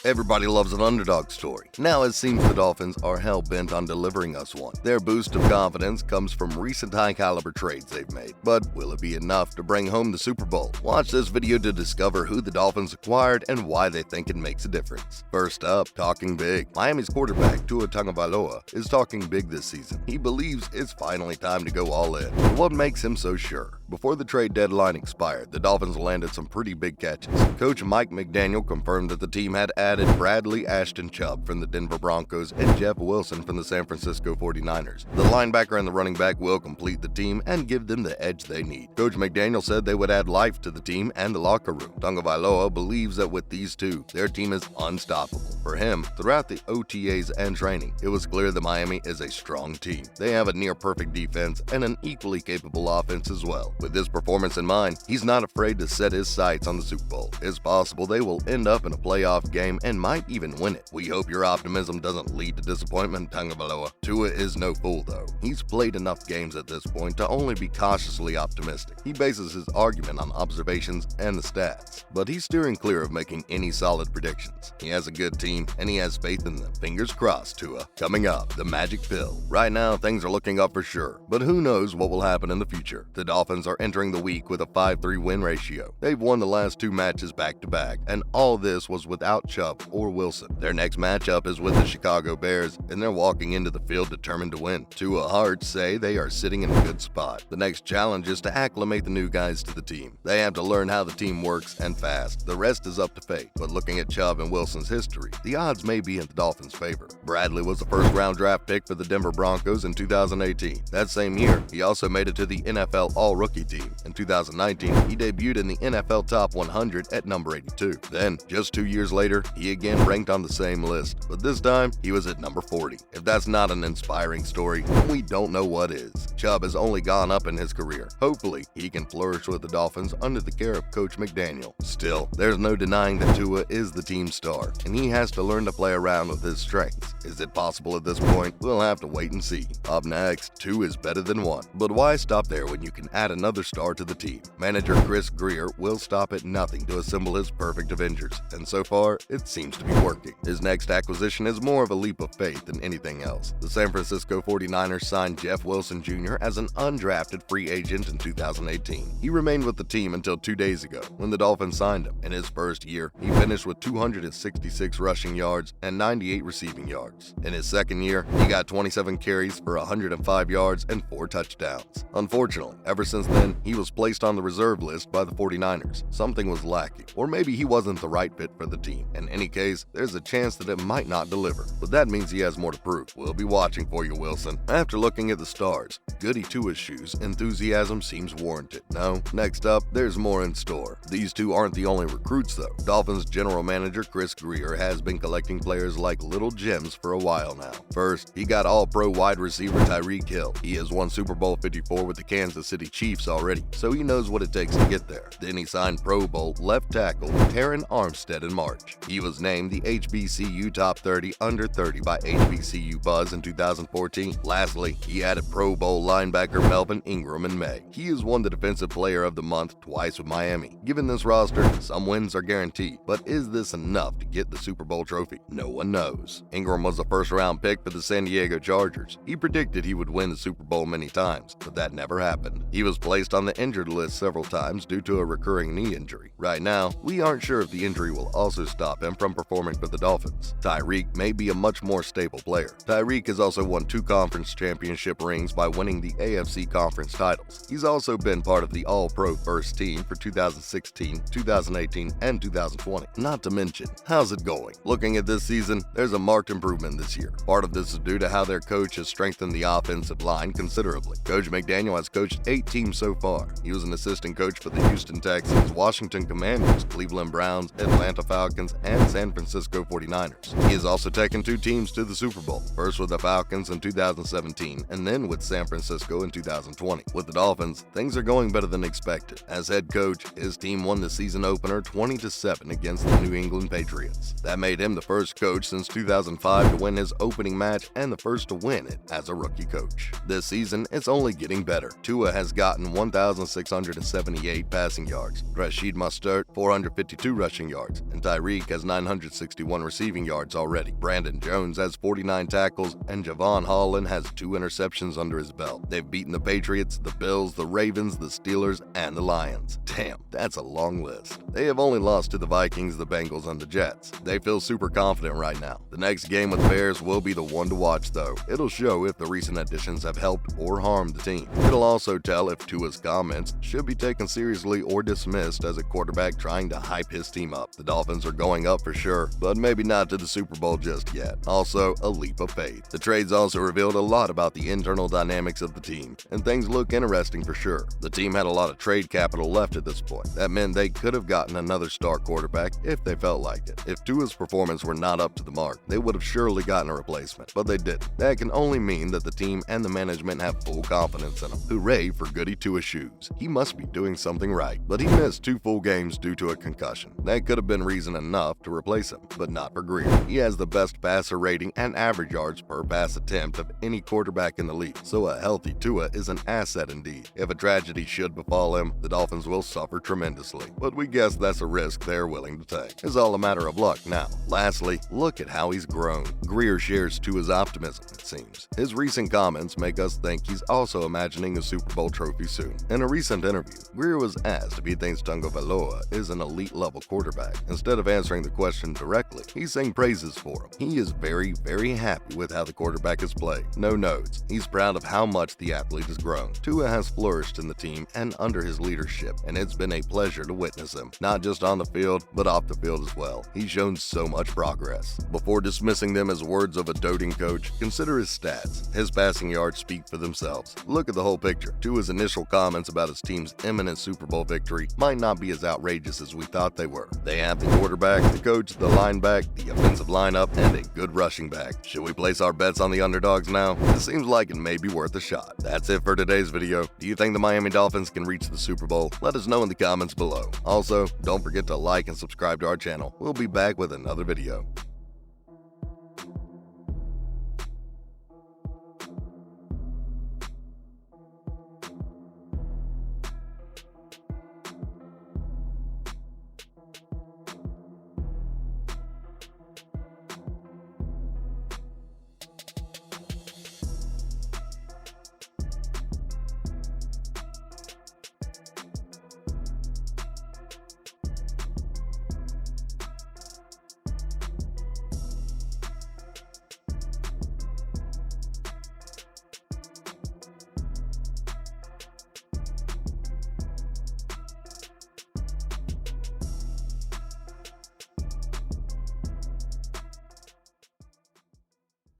Everybody loves an underdog story. Now it seems the Dolphins are hell-bent on delivering us one. Their boost of confidence comes from recent high-caliber trades they've made. But will it be enough to bring home the Super Bowl? Watch this video to discover who the Dolphins acquired and why they think it makes a difference. First up, talking big. Miami's quarterback, Tua Tagovailoa, is talking big this season. He believes it's finally time to go all in. But what makes him so sure? Before the trade deadline expired, the Dolphins landed some pretty big catches. Coach Mike McDaniel confirmed that the team had added Bradley Ashton Chubb from the Denver Broncos and Jeff Wilson from the San Francisco 49ers. The linebacker and the running back will complete the team and give them the edge they need. Coach McDaniel said they would add life to the team and the locker room. Tagovailoa believes that with these two, their team is unstoppable. For him, throughout the OTAs and training, it was clear that Miami is a strong team. They have a near-perfect defense and an equally capable offense as well. With this performance in mind, he's not afraid to set his sights on the Super Bowl. It's possible they will end up in a playoff game and might even win it. We hope your optimism doesn't lead to disappointment, Tagovailoa. Tua is no fool, though. He's played enough games at this point to only be cautiously optimistic. He bases his argument on observations and the stats, but he's steering clear of making any solid predictions. He has a good team, and he has faith in them. Fingers crossed, Tua. Coming up, the magic pill. Right now, things are looking up for sure, but who knows what will happen in the future. The Dolphins are entering the week with a 5-3 win ratio. They've won the last two matches back-to-back, and all this was without Chubb or Wilson. Their next matchup is with the Chicago Bears, and they're walking into the field determined to win. Tua hearts say they are sitting in a good spot. The next challenge is to acclimate the new guys to the team. They have to learn how the team works and fast. The rest is up to fate, but looking at Chubb and Wilson's history, the odds may be in the Dolphins' favor. Bradley was a first-round draft pick for the Denver Broncos in 2018. That same year, he also made it to the NFL All-Rookie team. In 2019, he debuted in the NFL Top 100 at number 82. Then, just 2 years later, he again ranked on the same list, but this time, he was at number 40. If that's not an inspiring story, then we don't know what is. Chubb has only gone up in his career. Hopefully, he can flourish with the Dolphins under the care of Coach McDaniel. Still, there's no denying that Tua is the team star, and he has to learn to play around with his strengths. Is it possible at this point? We'll have to wait and see. Up next, 2 is better than 1. But why stop there when you can add another star to the team? Manager Chris Grier will stop at nothing to assemble his perfect Avengers, and so far, it seems to be working. His next acquisition is more of a leap of faith than anything else. The San Francisco 49ers signed Jeff Wilson Jr. as an undrafted free agent in 2018. He remained with the team until 2 days ago, when the Dolphins signed him. In his first year, he finished with 266 rushing yards and 98 receiving yards. In his second year, he got 27 carries for 105 yards and 4 touchdowns. Unfortunately, ever since then, he was placed on the reserve list by the 49ers. Something was lacking, or maybe he wasn't the right fit for the team. In any case, there's a chance that it might not deliver, but that means he has more to prove. We'll be watching for you, Wilson. After looking at the stars, goody Tua's shoes, enthusiasm seems warranted. No, next up, there's more in store. These two aren't the only recruits, though. Dolphins general manager Chris Grier has been collecting players like little gems for a while now. First, he got all-pro wide receiver Tyreek Hill. He has won Super Bowl 54 with the Kansas City Chiefs already, so he knows what it takes to get there. Then he signed Pro Bowl left tackle Terron Armstead in March. He was named the HBCU Top 30 Under 30 by HBCU Buzz in 2014. Lastly, he added Pro Bowl linebacker Melvin Ingram in May. He has won the Defensive Player of the Month twice with Miami. Given this roster, some wins are guaranteed, but is this enough to get the Super Bowl trophy? No one knows. Ingram was a first-round pick for the San Diego Chargers. He predicted he would win the Super Bowl many times, but that never happened. He was placed on the injured list several times due to a recurring knee injury. Right now, we aren't sure if the injury will also stop him from performing for the Dolphins. Tyreek may be a much more stable player. Tyreek has also won 2 conference championship rings by winning the AFC conference titles. He's also been part of the All-Pro first team for 2016, 2018, and 2020. Not to mention, how's it going? Looking at this season, there's a marked improvement this year. Part of this is due to how their coach has strengthened the offensive line considerably. Coach McDaniel has coached 8 teams so far. He was an assistant coach for the Houston Texans, Washington Commanders, Cleveland Browns, Atlanta Falcons, and San Francisco 49ers. He has also taken 2 teams to the Super Bowl, first with the Falcons in 2017 and then with San Francisco in 2020. With the Dolphins, things are going better than expected. As head coach, his team won the season opener 20-7 against the New England Patriots. That made him the first coach since 2005 to win his opening match and the first to win it as a rookie coach. This season, it's only getting better. Tua has gotten Wilson 1,678 passing yards, Rashid Mostert 452 rushing yards, and Tyreek has 961 receiving yards already. Brandon Jones has 49 tackles, and Javon Holland has 2 interceptions under his belt. They've beaten the Patriots, the Bills, the Ravens, the Steelers, and the Lions. Damn, that's a long list. They have only lost to the Vikings, the Bengals, and the Jets. They feel super confident right now. The next game with Bears will be the one to watch though. It'll show if the recent additions have helped or harmed the team. It'll also tell if Tua's comments should be taken seriously or dismissed as a quarterback trying to hype his team up. The Dolphins are going up for sure, but maybe not to the Super Bowl just yet. Also, a leap of faith. The trades also revealed a lot about the internal dynamics of the team, and things look interesting for sure. The team had a lot of trade capital left at this point. That meant they could have gotten another star quarterback if they felt like it. If Tua's performance were not up to the mark, they would have surely gotten a replacement, but they didn't. That can only mean that the team and the management have full confidence in him. Hooray for Goody Tua's shoes. He must be doing something right, but he missed 2 full games due to a concussion. That could have been reason enough to replace him, but not for Grier. He has the best passer rating and average yards per pass attempt of any quarterback in the league, so a healthy Tua is an asset indeed. If a tragedy should befall him, the Dolphins will suffer tremendously, but we guess that's a risk they're willing to take. It's all a matter of luck now. Lastly, look at how he's grown. Grier shares Tua's optimism, it seems. His recent comments make us think he's also imagining a Super Bowl trophy soon. In a recent interview, Grier was asked if he thinks Tagovailoa is an elite-level quarterback. Instead of answering the question directly, he sang praises for him. He is very, very happy with how the quarterback has played. No notes. He's proud of how much the athlete has grown. Tua has flourished in the team and under his leadership, and it's been a pleasure to witness him, not just on the field, but off the field as well. He's shown so much progress. Before dismissing them as words of a doting coach, consider his stats. His passing yards speak for themselves. Look at the whole picture. Tua's initial comments about his team's imminent Super Bowl victory might not be as outrageous as we thought they were. They have the quarterback, the coach, the lineback, the offensive lineup, and a good rushing back. Should we place our bets on the underdogs now? It seems like it may be worth a shot. That's it for today's video. Do you think the Miami Dolphins can reach the Super Bowl? Let us know in the comments below. Also, don't forget to like and subscribe to our channel. We'll be back with another video.